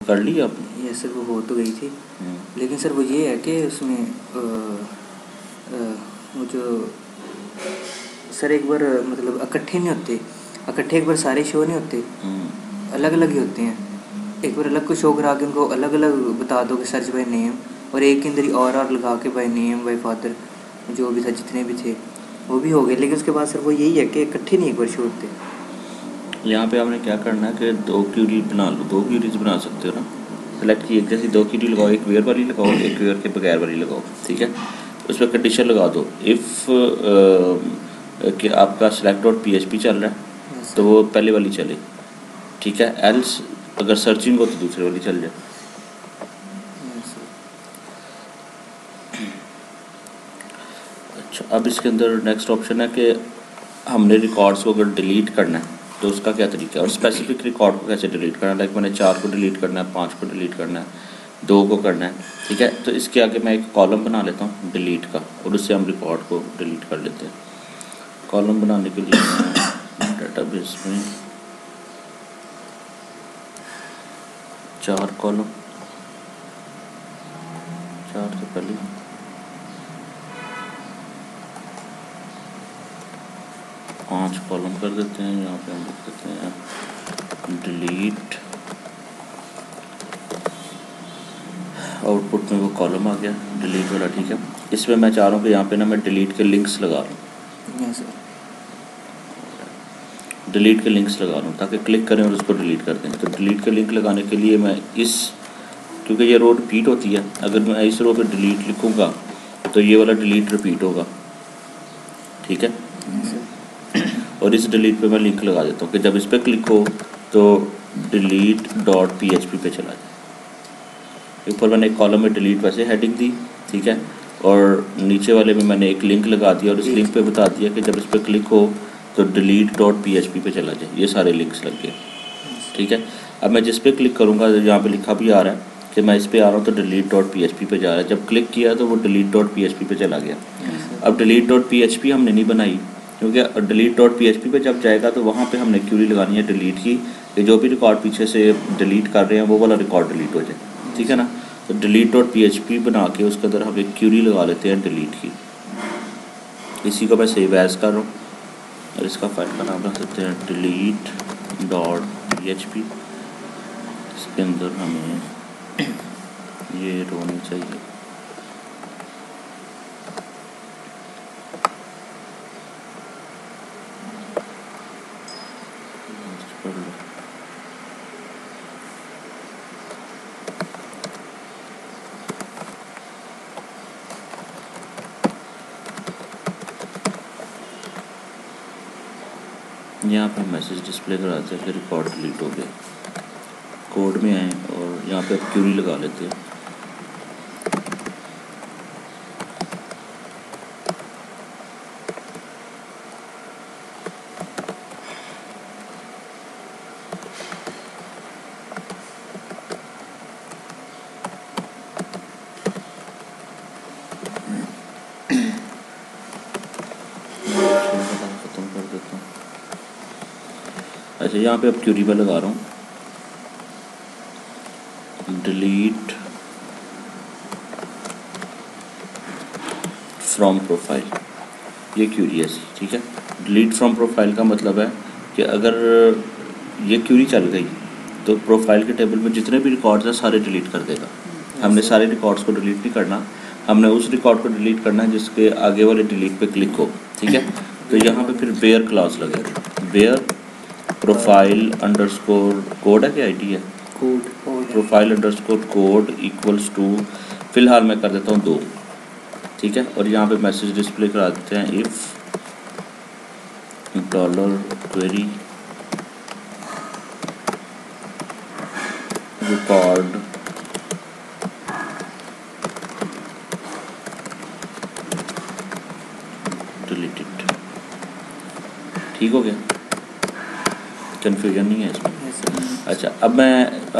कर ली आपने? ये सर वो हो तो गई थी, लेकिन सर वो ये है कि उसमें वो जो सर एक बार मतलब इकट्ठे नहीं होते, इकट्ठे एक बार सारे शो नहीं होते, अलग अलग ही होते हैं। एक बार अलग को शो करा के उनको अलग अलग बता दो कि सर्च बाय नेम, और एक के अंदर ही और लगा के बाय नेम बाय फादर जो भी था जितने भी थे वो भी हो गए। लेकिन उसके बाद सर वो यही है कि इकट्ठे नहीं एक बार शो होते। यहाँ पे आपने क्या करना है कि 2 क्यूरी बना लो, 2 क्यूरीज बना सकते हो ना। सेलेक्ट की एक जैसी 2 क्यूरी लगाओ, एक वेयर वाली लगाओ, एक वेयर के बगैर वाली लगाओ, ठीक है। उस पर कंडीशन लगा दो, इफ़ कि आपका select.php चल रहा है तो वो पहले वाली चले, ठीक है। एल्स अगर सर्चिंग हो तो दूसरे वाली चल जाए। अच्छा, अब इसके अंदर नेक्स्ट ऑप्शन है कि हमने रिकॉर्ड्स को अगर डिलीट करना है तो उसका क्या तरीका है, और स्पेसिफिक रिकॉर्ड को कैसे डिलीट करना है। लाइक मैंने 4 को डिलीट करना है, 5 को डिलीट करना है, 2 को करना है, ठीक है। तो इसके आगे मैं एक कॉलम बना लेता हूँ डिलीट का, और उससे हम रिकॉर्ड को डिलीट कर लेते हैं। कॉलम बनाने के लिए मैं डेटाबेस में 4 कॉलम, 4 से पहले 5 कॉलम कर देते हैं। यहाँ पे हम लिख देते हैं डिलीट, आउटपुट में वो कॉलम आ गया डिलीट वाला, ठीक है। इसमें मैं चाह रहा हूँ कि यहाँ पे ना मैं डिलीट के लिंक्स लगा रहा हूँ, डिलीट के लिंक्स लगा रहा हूँ ताकि क्लिक करें और उसको डिलीट कर दें। तो डिलीट के लिंक लगाने के लिए मैं इस, क्योंकि ये रो रिपीट होती है, अगर मैं इस रो पे डिलीट लिखूँगा तो ये वाला डिलीट रिपीट होगा, ठीक है। और इस डिलीट पे मैं लिंक लगा देता हूँ कि जब इस पर क्लिक हो तो delete.php पे चला जाए। ऊपर मैंने एक कॉलम में डिलीट वैसे हेडिंग दी, ठीक है, और नीचे वाले में मैंने एक लिंक लगा दिया और इस लिंक पे बता दिया कि जब इस पर क्लिक हो तो delete.php पे चला जाए। ये सारे लिंक्स लग गए, ठीक है। अब मैं जिस पे क्लिक करूँगा, यहाँ पे लिखा भी आ रहा है कि मैं इस पर आ रहा हूँ तो delete.php पे जा रहा है। जब क्लिक किया तो वो delete.php पे चला गया। अब delete.php हमने नहीं बनाई, क्योंकि delete.php पे जब जाएगा तो वहाँ पे हमने क्यूरी लगानी है डिलीट की, कि जो भी रिकॉर्ड पीछे से डिलीट कर रहे हैं वो वाला रिकॉर्ड डिलीट हो जाए, ठीक है ना। तो delete.php बना के उसके अंदर हम एक क्यूरी लगा लेते हैं डिलीट की। इसी को मैं सेव एज कर रहा हूँ और इसका फाइल का नाम रख सकते हैं delete.php। इसके अंदर हमें ये होनी चाहिए, यहाँ पर मैसेज डिस्प्ले कराते हैं कि रिकॉर्ड डिलीट हो गया। कोड में आए और यहाँ पे क्यूरी लगा लेते हैं। खत्म कर देता हूँ। अच्छा, यहाँ पे अब क्यूरी में लगा रहा हूँ डिलीट फ्रॉम प्रोफाइल। ये क्यूरी है, ठीक है। डिलीट फ्रॉम प्रोफाइल का मतलब है कि अगर ये क्यूरी चल गई तो प्रोफाइल के टेबल में जितने भी रिकॉर्ड्स हैं सारे डिलीट कर देगा। हमने सारे रिकॉर्ड्स को डिलीट नहीं करना, हमने उस रिकॉर्ड को डिलीट करना है जिसके आगे वाले डिलीट पे क्लिक हो, ठीक है। तो यहाँ पे फिर वेयर क्लास लगेगा, वेयर प्रोफाइल अंडरस्कोर कोड है कि आईडी है, code profile underscore code equals to, फिलहाल मैं कर देता हूँ 2, ठीक है। और यहाँ पे मैसेज डिस्प्ले करा देते हैं इफ़ $query रिकॉर्ड डिलीटेड। ठीक हो गया, कन्फ्यूजन नहीं है इसमें। अच्छा, अब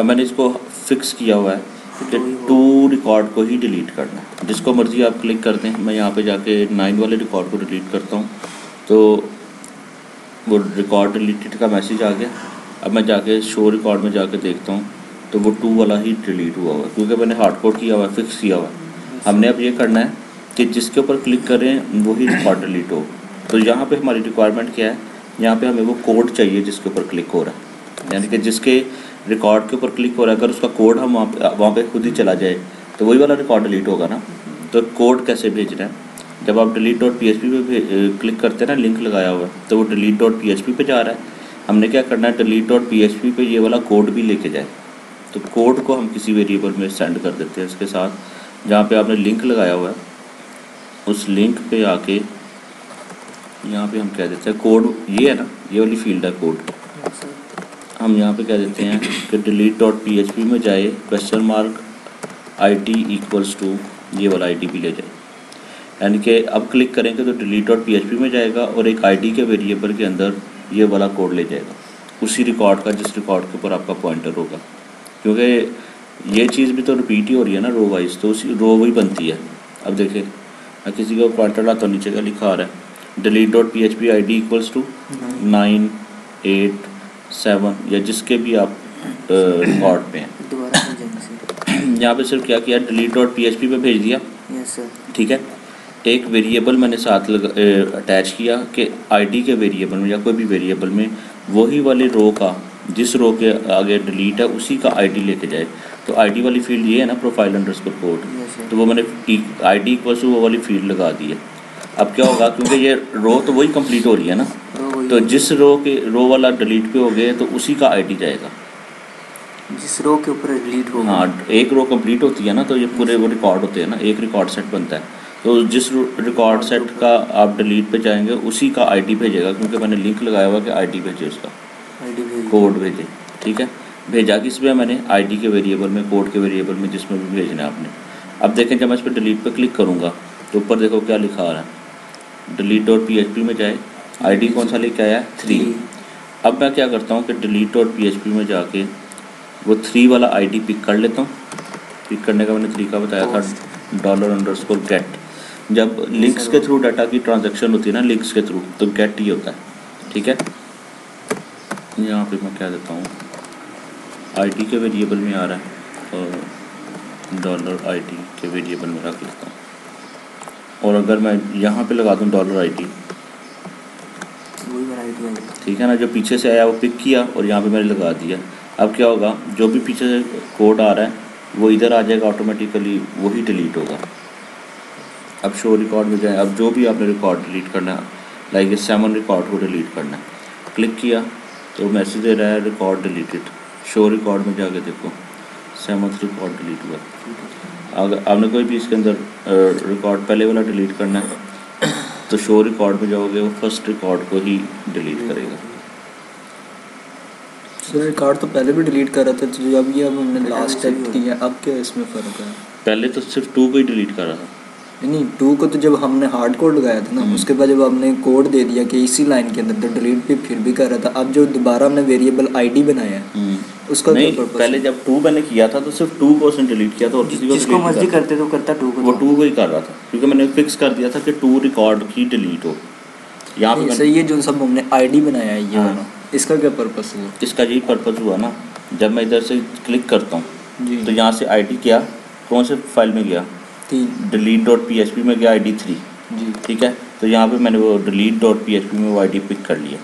मैंने इसको फिक्स किया हुआ है कि 2 रिकॉर्ड को ही डिलीट करना है। जिसको मर्ज़ी आप क्लिक कर दें। मैं यहाँ पे जाके 9 वाले रिकॉर्ड को डिलीट करता हूँ तो वो रिकॉर्ड डिलीटेड का मैसेज आ गया। अब मैं जाके शो रिकॉर्ड में जाके देखता हूँ तो वो 2 वाला ही डिलीट हुआ हुआ है, क्योंकि मैंने हार्ड कोड किया हुआ है, फिक्स किया हुआ है। हमने अब ये करना है कि जिसके ऊपर क्लिक करें वही रिकॉर्ड डिलीट हो। तो यहाँ पे हमारी रिक्वायरमेंट क्या है, यहाँ पे हमें वो कोड चाहिए जिसके ऊपर क्लिक हो रहा है, यानी कि जिसके रिकॉर्ड के ऊपर क्लिक हो रहा है, अगर उसका कोड हम वहाँ पे खुद ही चला जाए तो वही वाला रिकॉर्ड डिलीट होगा ना। तो कोड कैसे भेजना है, जब आप delete.php पे क्लिक करते हैं ना, लिंक लगाया हुआ है, तो वो delete.php पे जा रहा है। हमने क्या करना है, delete.php पे ये वाला कोड भी लेके जाए। तो कोड को हम किसी वेरिएबल में सेंड कर देते हैं इसके साथ, जहाँ पे आपने लिंक लगाया हुआ है उस लिंक पे आके यहाँ पे हम कह देते हैं कोड, ये है ना, ये वाली फील्ड है कोड, हम यहाँ पे कह देते हैं कि delete.php में जाए $ID इक्वल्स टू ये वाला ID भी ले जाए, यानी कि अब क्लिक करेंगे तो delete.php में जाएगा और एक ID के वेरिएबल के अंदर ये वाला कोड ले जाएगा उसी रिकॉर्ड का जिस रिकॉर्ड के ऊपर आपका पॉइंटर होगा, क्योंकि ये चीज़ भी तो रिपीट ही हो रही है ना रो वाइज, तो उसी रो वही बनती है। अब देखिए मैं किसी का पॉइंटर लाता हूँ, नीचे का लिखा आ रहा है delete.php ID इक्वल्स टू 9, 8, 7 या जिसके भी आप रिकॉर्ड पे हैं। यहाँ पे सिर्फ क्या किया, delete.php पे भेज दिया, ठीक है। एक वेरिएबल मैंने साथ अटैच किया कि आईडी के वेरिएबल में या कोई भी वेरिएबल में वही वाली रो का, जिस रो के आगे डिलीट है उसी का आईडी लेके जाए। तो आईडी वाली फील्ड ये है ना, प्रोफाइल अंडरस्कोर कोड, तो वो मैंने आईडी इक्वल टू वो वाली फील्ड लगा दी है। अब क्या होगा, क्योंकि ये रो तो वही कंप्लीट हो रही है ना, तो जिस रो वाला डिलीट पे हो गए तो उसी का आईडी जाएगा जिस रो के ऊपर डिलीट हो। हाँ, एक रो कंप्लीट होती है ना, तो ये पूरे वो रिकॉर्ड होते हैं ना, एक रिकॉर्ड सेट बनता है, तो जिस रिकॉर्ड सेट का आप डिलीट पे जाएंगे उसी का आईडी भेजेगा, क्योंकि मैंने लिंक लगाया हुआ कि आईडी भेजे, उसका कोड भेजे, ठीक है। भेजा किस में, मैंने आईडी के वेरिएबल में, कोड के वेरिएबल में, जिसमें भी भेजना है आपने। अब देखें जब मैं इस पर डिलीट पे क्लिक करूँगा तो ऊपर देखो क्या लिखा आ रहा है, delete.php में जाए, आईडी कौन सा लेके आया है, 3। अब मैं क्या करता हूँ कि delete.php में जाके वो 3 वाला आईडी पिक कर लेता हूँ। पिक करने का मैंने तरीका बताया था, $_get। जब लिंक्स के थ्रू डाटा की ट्रांजैक्शन होती है ना, लिंक्स के थ्रू, तो गेट ही होता है, ठीक है। यहाँ पे मैं क्या देता हूँ, आईडी के वेरिएबल में आ रहा है और $ID के वेरिएबल में रख लेता हूँ। और अगर मैं यहाँ पे लगा दूँ $ID, ठीक है ना, जो पीछे से आया वो पिक किया और यहाँ पे मैंने लगा दिया। अब क्या होगा, जो भी पीछे से कोड आ रहा है वो इधर आ जाएगा ऑटोमेटिकली, वही डिलीट होगा। अब शो रिकॉर्ड में जाए, अब जो भी आपने रिकॉर्ड डिलीट करना है, लाइक ये 7 रिकॉर्ड को डिलीट करना है, क्लिक किया तो मैसेज दे रहा है रिकॉर्ड डिलीटेड। शो रिकॉर्ड में जाके देखो 7th रिकॉर्ड डिलीट हुआ। अगर आपने कोई भी इसके अंदर रिकॉर्ड पहले वाला डिलीट करना है तो शो रिकॉर्ड में जाओगे, वो फर्स्ट रिकॉर्ड को ही डिलीट करेगा। सर रिकॉर्ड तो पहले भी डिलीट कर रहा था, तो जब ये अब हमने लास्ट टाइप किया, अब क्या इसमें फ़र्क है? पहले तो सिर्फ 2 को ही डिलीट कर रहा था। नहीं, 2 को तो जब हमने हार्ड कोड लगाया था ना, उसके बाद जब हमने कोड दे दिया कि इसी लाइन के अंदर, तो डिलीट भी फिर भी कर रहा था। अब जो दोबारा हमने वेरिएबल आईडी बनाया है उसका नहीं, पहले जब 2 मैंने किया था तो सिर्फ 2 को उसने डिलीट किया था, और किसी को जिसको मर्जी करते तो करता 2 को, वो 2 को ही कर रहा था, क्योंकि मैंने फिक्स कर दिया था कि 2 रिकॉर्ड ही डिलीट हो। यहाँ पे सही, ये जो सब हमने आईडी बनाया है ये वाला, इसका क्या पर्पस हुआ? इसका यही पर्पस हुआ ना, जब मैं इधर से क्लिक करता हूँ तो यहाँ से आईडी क्या, कौन से फाइल में गया, delete.php में गया आईडी 3 जी, ठीक है। तो यहाँ पे मैंने वो delete.php में वो आईडी पिक कर लिया,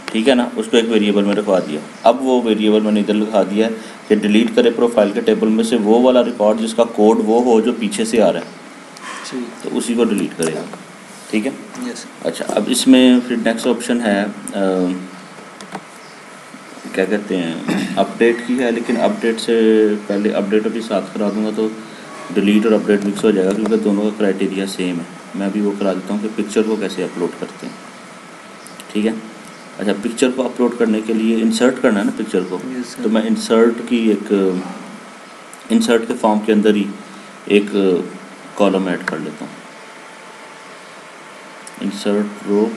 ठीक है ना, उसको एक वेरिएबल में रखवा दिया। अब वो वेरिएबल मैंने इधर लिखा दिया है कि डिलीट करे प्रोफाइल के टेबल में से वो वाला रिकॉर्ड जिसका कोड वो हो जो पीछे से आ रहा है, तो उसी को डिलीट करेगा, ठीक है। यस। अच्छा, अब इसमें फिर नेक्स्ट ऑप्शन है क्या कहते हैं, अपडेट की है, लेकिन अपडेट से पहले अपडेट अभी साथ करा दूंगा तो डिलीट और अपडेट मिक्स हो जाएगा, क्योंकि दोनों का क्राइटेरिया सेम है। मैं अभी वो करा देता हूँ कि पिक्चर को कैसे अपलोड करते हैं, ठीक है। अच्छा, पिक्चर को अपलोड करने के लिए इंसर्ट करना है ना पिक्चर को, तो मैं इंसर्ट के फॉर्म के अंदर ही एक कॉलम ऐड कर लेता हूँ, इंसर्ट रो।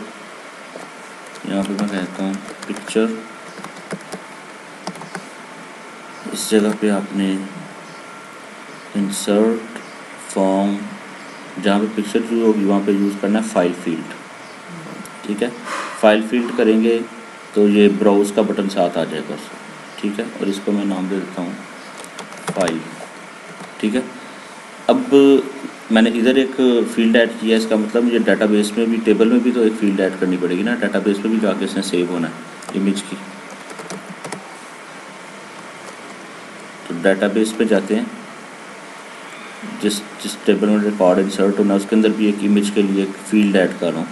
यहाँ पे मैं कहता हूँ पिक्चर, इस जगह पे आपने इंसर्ट फॉर्म, जहाँ पे पिक्चर जो होगी वहाँ पे यूज़ करना है फाइल फील्ड, ठीक है। फाइल फील्ड करेंगे तो ये ब्राउज़ का बटन साथ आ जाएगा, ठीक है। और इसको मैं नाम दे देता हूँ फाइल, ठीक है। अब मैंने इधर एक फील्ड ऐड किया, इसका मतलब मुझे डाटाबेस में भी, टेबल में भी तो एक फील्ड ऐड करनी पड़ेगी ना, डाटाबेस में भी जाके इसने सेव होना है इमेज की। तो डाटाबेस पे जाते हैं, जिस टेबल में रिकॉर्ड इंसर्ट होना है उसके अंदर भी एक इमेज के लिए एक फील्ड ऐड कर रहा हूँ।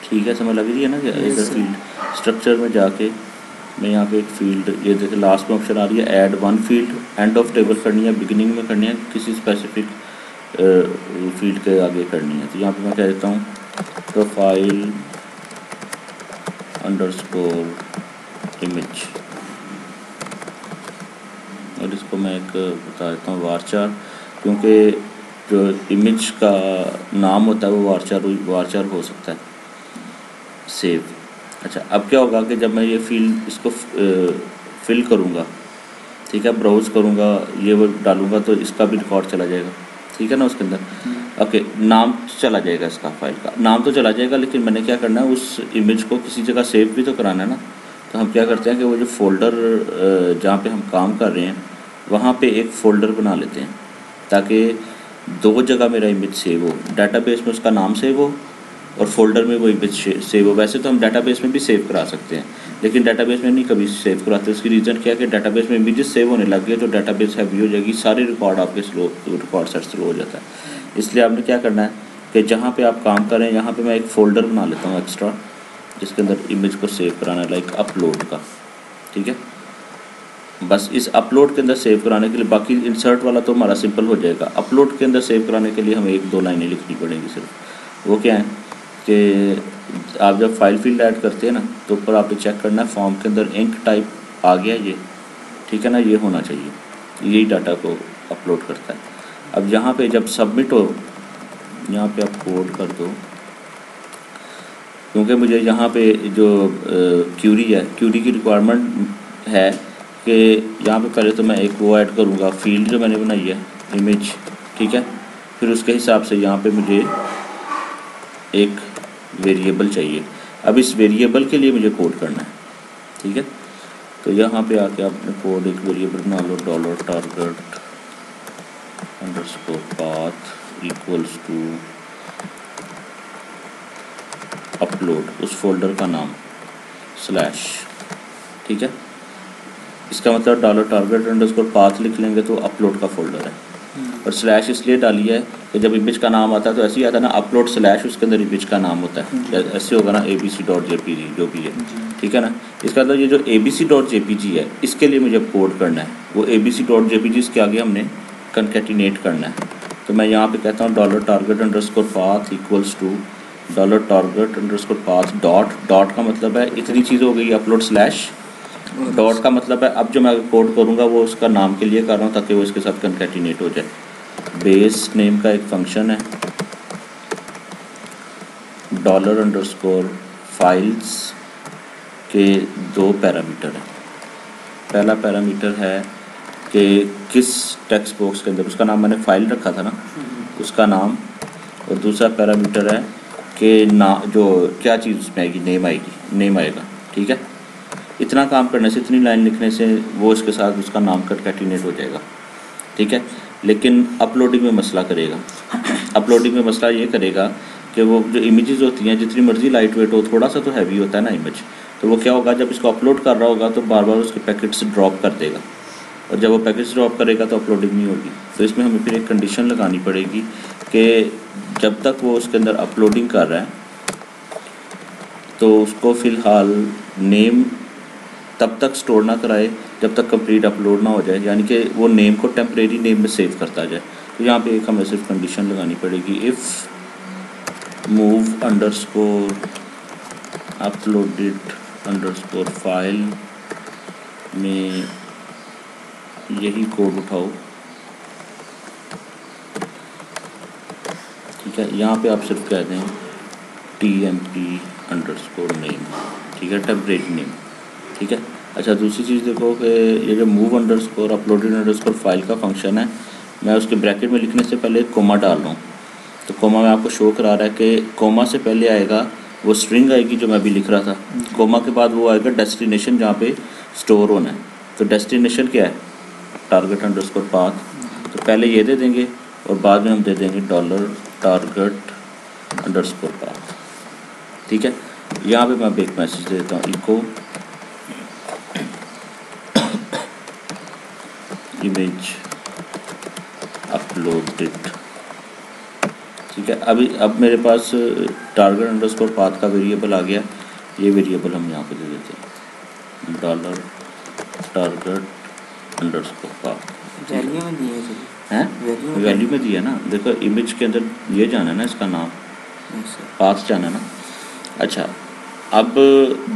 ठीक है, समझ लग रही है ना कि इधर फील्ड स्ट्रक्चर में जाके मैं यहाँ पे एक फील्ड, ये देखिए लास्ट में ऑप्शन आ रही है add one field, end of table करनी है, बिगिनिंग में करनी है, किसी स्पेसिफिक फील्ड के आगे करनी है। तो यहाँ पे मैं कह देता हूँ प्रोफाइल अंडरस्कोर इमेज, और इसको मैं एक बता देता हूँ वारचार, क्योंकि जो इमेज का नाम होता है वो वारचार हो सकता है सेव। अच्छा, अब क्या होगा कि जब मैं ये फील्ड इसको फिल करूँगा, ठीक है, ब्राउज़ करूँगा, ये वो डालूँगा तो इसका भी रिकॉर्ड चला जाएगा, ठीक है ना उसके अंदर। ओके, नाम चला जाएगा, इसका फाइल का नाम तो चला जाएगा, लेकिन मैंने क्या करना है उस इमेज को किसी जगह सेव भी तो कराना है ना। तो हम क्या करते हैं कि वो जो फोल्डर जहाँ पे हम काम कर रहे हैं वहाँ पे एक फ़ोल्डर बना लेते हैं, ताकि दो जगह मेरा इमेज सेव हो, डाटाबेस में उसका नाम सेव हो और फोल्डर में वो इमेज सेव हो। वैसे तो हम डाटाबेस में भी सेव करा सकते हैं, लेकिन डाटाबेस में नहीं कभी सेव कराते। उसकी रीज़न क्या है कि डाटाबेस में इमेजेस सेव होने लग गए तो डाटाबेस हैवी हो जाएगी, सारे रिकॉर्ड आपके रिकॉर्ड सेट स्लो हो जाता है। इसलिए आपने क्या करना है कि जहाँ पे आप काम करें यहाँ पे मैं एक फ़ोल्डर बना लेता हूँ एक्स्ट्रा, जिसके अंदर इमेज को सेव कराना है, लाइक अपलोड का, ठीक है। बस इस अपलोड के अंदर सेव कराने के लिए, बाकी इंसर्ट वाला तो हमारा सिंपल हो जाएगा, अपलोड के अंदर सेव कराने के लिए हमें 1-2 लाइनें लिखनी पड़ेंगी सिर्फ। वो क्या है कि आप जब फाइल फील्ड ऐड करते हैं ना तो ऊपर आपने चेक करना है फॉर्म के अंदर इंक टाइप आ गया ये, ठीक है ना, ये होना चाहिए, यही डाटा को अपलोड करता है। अब यहाँ पे जब सबमिट हो, यहाँ पे आप कोड कर दो, क्योंकि मुझे यहाँ पे जो क्यूरी है, क्यूरी की रिक्वायरमेंट है कि यहाँ पे पहले तो मैं एक वो ऐड करूँगा फील्ड जो मैंने बनाई है इमेज, ठीक है, फिर उसके हिसाब से यहाँ पे मुझे एक वेरिएबल चाहिए। अब इस वेरिएबल के लिए मुझे कोड करना है, ठीक है। तो यहाँ पे आके आपने कोड एक वेरिएबल बना लो, $target _ path equals to upload, उस फोल्डर का नाम स्लैश, ठीक है। इसका मतलब $target _ path लिख लेंगे तो अपलोड का फोल्डर है, और स्लैश इसलिए डाली है कि जब इमेज का नाम आता है तो ऐसे ही आता है ना, अपलोड स्लैश उसके अंदर इमेज का नाम होता है, ऐसे होगा ना abc.jpg जो भी है, ठीक है ना। इसका मतलब ये जो abc.jpg है इसके लिए मुझे कोड करना है, वो abc.jpg इसके आगे हमने कंकैटिनेट करना है। तो मैं यहाँ पे कहता हूँ $target _ path equals to $target _ path dot का मतलब है इतनी चीज़ हो गई, अपलोड स्लैश, डॉट का मतलब है अब जो मैं कोड करूँगा वो उसका नाम के लिए कर रहा हूँ ताकि वो इसके साथ कंकैटिनेट हो जाए। बेस नेम का एक फंक्शन है, $_ फाइल्स के 2 पैरामीटर हैं। पहला पैरामीटर है कि किस टेक्स्ट बॉक्स के अंदर, उसका नाम मैंने फाइल रखा था ना, उसका नाम, और दूसरा पैरामीटर है कि ना जो क्या चीज़ उसमें आएगी, नेम आएगा, ठीक है। इतना काम करने से, इतनी लाइन लिखने से वो इसके साथ उसका नाम कंकैटिनेट हो जाएगा, ठीक है। लेकिन अपलोडिंग में मसला करेगा, अपलोडिंग में मसला ये करेगा कि वो जो इमेजेस होती हैं जितनी मर्जी लाइट वेट हो, थोड़ा सा तो हैवी होता है ना इमेज, तो वो क्या होगा जब इसको अपलोड कर रहा होगा तो बार बार उसके पैकेट्स ड्रॉप कर देगा, और जब वो पैकेट्स ड्रॉप करेगा तो अपलोडिंग नहीं होगी। तो इसमें हमें फिर एक कंडीशन लगानी पड़ेगी कि जब तक वो उसके अंदर अपलोडिंग कर रहा है तो उसको फ़िलहाल नेम तब तक स्टोर ना कराए जब तक कंप्लीट अपलोड ना हो जाए, यानी कि वो नेम को टेम्परेरी नेम में सेव करता जाए। तो यहाँ पे एक हमें सिर्फ कंडीशन लगानी पड़ेगी, इफ़ मूव _ uploaded _ फाइल में यही कोड उठाओ, ठीक है। यहाँ पे आप सिर्फ कह दें TMP _ नेम, ठीक है, टेम्परेरी नेम, ठीक है। अच्छा, दूसरी चीज़ देखो कि ये जो मूव _ uploaded _ फाइल का फंक्शन है, मैं उसके ब्रैकेट में लिखने से पहले कोमा डाल रहा हूँ। तो कोमा में आपको शो करा रहा है कि कोमा से पहले आएगा वो स्ट्रिंग आएगी जो मैं अभी लिख रहा था, कोमा के बाद वो आएगा डेस्टिनेशन जहाँ पे स्टोर होना है। तो डेस्टिनेशन क्या है, टारगेट अंडरस्कोर पाथ। तो पहले ये दे देंगे और बाद में हम दे देंगे डॉलर टारगेट अंडरस्कोर पाथ। ठीक है, यहाँ पे मैं अब एक मैसेज दे देता हूँ, इको इमेज अपलोडेड। ठीक है, अब मेरे पास टारगेट अंडरस्कोर पाथ का वेरिएबल आ गया। ये वेरिएबल हम यहाँ पे दे देते हैं, dollar target underscore path. Value में दिए हैं, वैल्यू में दिया ना, देखो इमेज के अंदर ये जाना है ना, इसका नाम पाथ जाना है ना। अच्छा, अब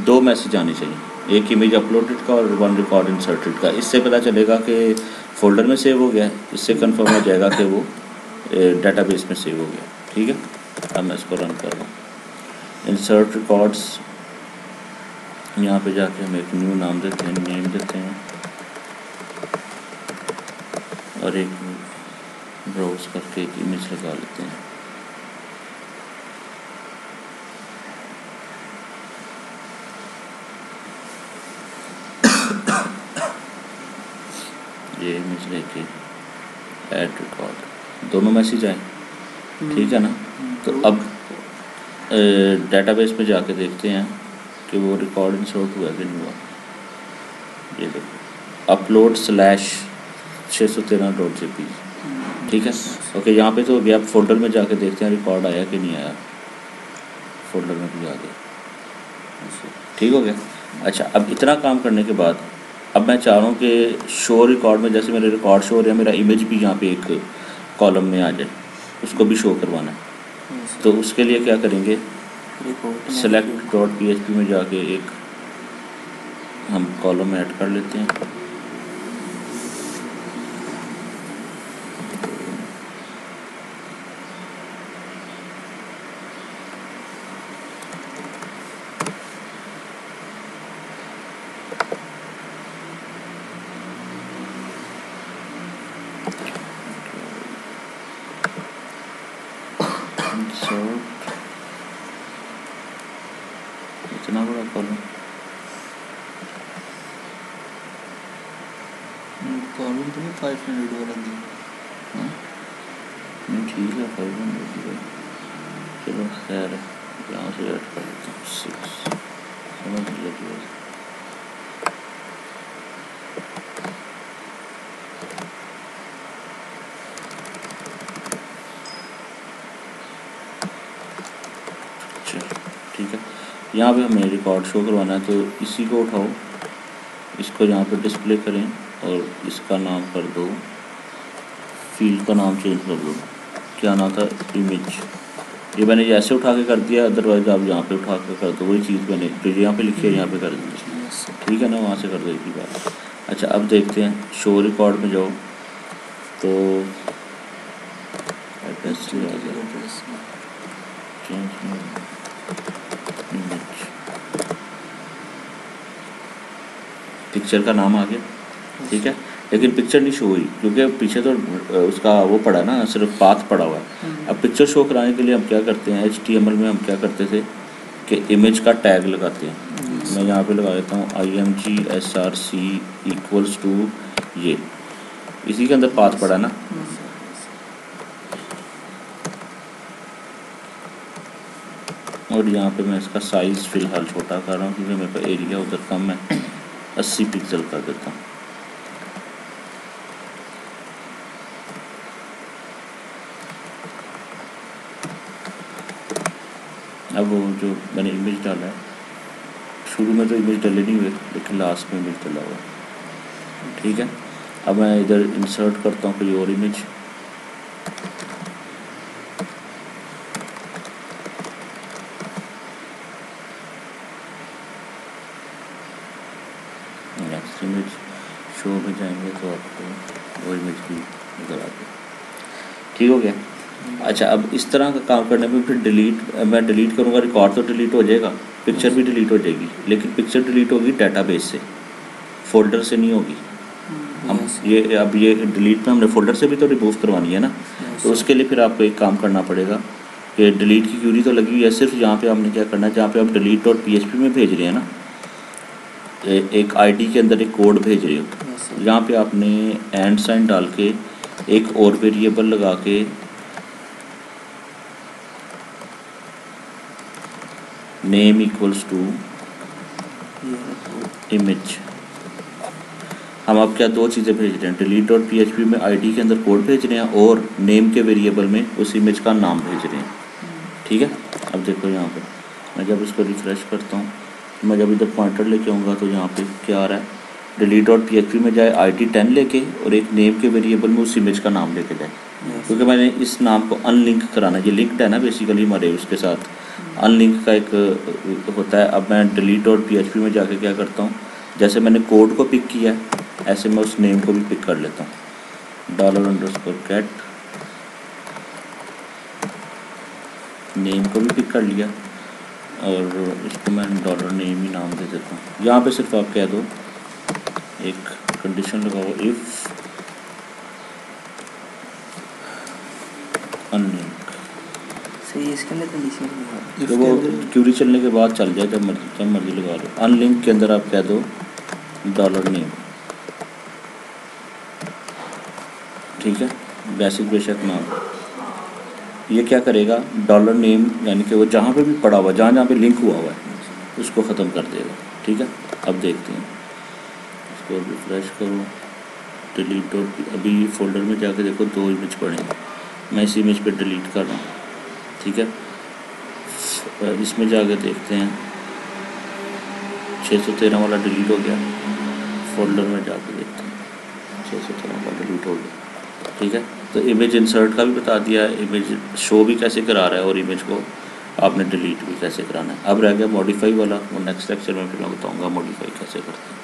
दो मैसेज आने चाहिए, एक इमेज अपलोडेड का और वन रिकॉर्ड इंसर्टेड का। इससे पता चलेगा कि फोल्डर में सेव हो गया है, इससे कंफर्म हो जाएगा कि वो डेटाबेस में सेव हो गया। ठीक है, अब मैं इसको रन कर रहा हूँ। इंसर्ट रिकॉर्ड्स, यहाँ पे जाके हम एक न्यू नाम देते हैं, नेम देते हैं और एक ब्राउज करके एक इमेज लगा लेते हैं। ये इमेज लेके ऐड रिकॉर्ड, दोनों मैसेज आए। ठीक है ना, तो अब डेटाबेस में जाके देखते हैं कि वो रिकॉर्ड इंसर्ट हुआ कि नहीं हुआ। ये देखो अपलोड स्लैश 613.jpg। ठीक है, ओके, यहाँ पे तो हो गया। अब फोल्डर में जाके देखते हैं रिकॉर्ड आया कि नहीं आया। फोल्डर में भी आ गया, ठीक हो गया। अच्छा, अब इतना काम करने के बाद अब मैं चाह रहा हूँ कि शो रिकॉर्ड में, जैसे मेरे रिकॉर्ड शो हो रहा है, मेरा इमेज भी यहाँ पे एक कॉलम में आ जाए, उसको भी शो करवाना है। तो उसके लिए क्या करेंगे, select.php में जाके एक हम कॉलम ऐड कर लेते हैं। इतना बड़ा कॉलम, कॉलम तो नहीं 500 वाला दिया। ठीक है 500। चलो खैर है, यहाँ से ऐड कर देता हूँ 6, समझ लीजिए। ठीक है, यहाँ पे हमें रिकॉर्ड शो करवाना है, तो इसी को उठाओ, इसको यहाँ पे डिस्प्ले करें और इसका नाम कर दो, फील्ड का नाम चेंज कर दो। क्या नाम था, इमेज। ये मैंने ऐसे उठा के कर दिया, अदरवाइज आप यहाँ पे उठा के कर दो, वही चीज़ मैंने जो यहाँ पे लिखी है यहाँ पे कर दीजिए। ठीक है ना, वहाँ से कर दो एक ही बात। अच्छा, अब देखते हैं शो रिकॉर्ड में जाओ तो एड्रेस पिक्चर का नाम आ गया। ठीक है, लेकिन पिक्चर नहीं शो हुई क्योंकि पीछे तो उसका वो पड़ा ना, सिर्फ पाथ पड़ा हुआ है। अब पिक्चर शो कराने के लिए हम क्या करते हैं, HTML में हम क्या करते थे कि इमेज का टैग लगाते हैं। मैं यहाँ पे लगा देता हूँ IMG SRC इक्वल्स टू, ये इसी के अंदर पाथ पड़ा ना। और यहाँ पे मैं इसका साइज़ फ़िलहाल छोटा कर रहा हूँ क्योंकि मेरे पास एरिया उधर कम है, 80 पिक्सल कर देता हूँ। अब वो जो मैंने इमेज डाला है, शुरू में तो इमेज डले नहीं हुए, लेकिन लास्ट में इमेज डला हुआ। ठीक है, अब मैं इधर इंसर्ट करता हूँ कोई और इमेज। नेक्स्ट इमेज शो में जाएंगे तो आपको वो इमेज भी नज़र आ गई। ठीक हो गया। अच्छा, अब इस तरह का काम करने में फिर मैं डिलीट करूँगा, रिकॉर्ड तो डिलीट हो जाएगा, पिक्चर भी डिलीट हो जाएगी, लेकिन पिक्चर डिलीट होगी डेटाबेस से, फोल्डर से नहीं होगी। हम ये डिलीट में हमने फोल्डर से भी तो रिमूव करवानी है ना, तो उसके लिए फिर आपको एक काम करना पड़ेगा कि डिलीट की क्यूरी तो लगी हुई है, सिर्फ यहाँ पे आपने क्या करना है, जहाँ पे आप डिलीट डॉट PHP में भेज रहे हैं ना, एक आईडी के अंदर एक कोड भेज रहे हो, यहाँ पे आपने एंड साइन डाल के एक और वेरिएबल लगा के नेम इक्वल्स टू इमेज, हम अब क्या दो चीज़ें भेज रहे हैं, डिलीट डॉट PHP में आईडी के अंदर कोड भेज रहे हैं और नेम के वेरिएबल में उस इमेज का नाम भेज रहे हैं। ठीक है, अब देखो यहाँ पर मैं जब इसको रिफ्रेश करता हूँ, मैं जब इधर पॉइंटर लेके आऊँगा तो यहाँ पे क्या आ रहा है, डिलीट डॉट PHP में जाए ID 10 लेके और एक नेम के वेरिएबल में उस इमेज का नाम लेके जाए, क्योंकि मैंने इस नाम को अनलिंक कराना, ये लिंक्ड है ना बेसिकली हमारे उसके साथ, अनलिंक का एक होता है। अब मैं डिलीट डॉट PHP में जाके क्या करता हूँ, जैसे मैंने कोड को पिक किया है ऐसे मैं उस नेम को भी पिक कर लेता हूँ, $_get नेम को भी पिक कर लिया और इसको मैं $name ही नाम दे देता हूँ। यहाँ पे सिर्फ आप कह दो, एक कंडीशन लगाओ, इफ़ अनलिंक, सही है, इसके अंदर कंडीशन तो वो क्यूरी चलने के बाद चल जाए, जब मर्जी लगा लो। अनलिंक के अंदर आप कह दो $name, ठीक है, बेसिक बेशक नाम। ये क्या करेगा, $name यानी कि वो जहाँ पे भी पड़ा हुआ, जहाँ जहाँ पे लिंक हुआ हुआ है उसको ख़त्म कर देगा। ठीक है, अब देखते हैं, इसको रिफ्रेश करो, डिलीट डॉट, अभी फोल्डर में जाके देखो 2 इमेज पड़े हैं, मैं इस इमेज पे डिलीट कर रहा हूँ। ठीक है, इसमें जाके देखते हैं 613 वाला डिलीट हो गया, फोल्डर में जाके देखते हैं 613 वाला डिलीट हो गया। ठीक है, तो इमेज इंसर्ट का भी बता दिया है, इमेज शो भी कैसे करा रहा है और इमेज को आपने डिलीट भी कैसे कराना है। अब रह गया मॉडिफाई वाला, वो नेक्स्ट लेक्चर में फिर मैं बताऊँगा मॉडिफाई कैसे करते हैं।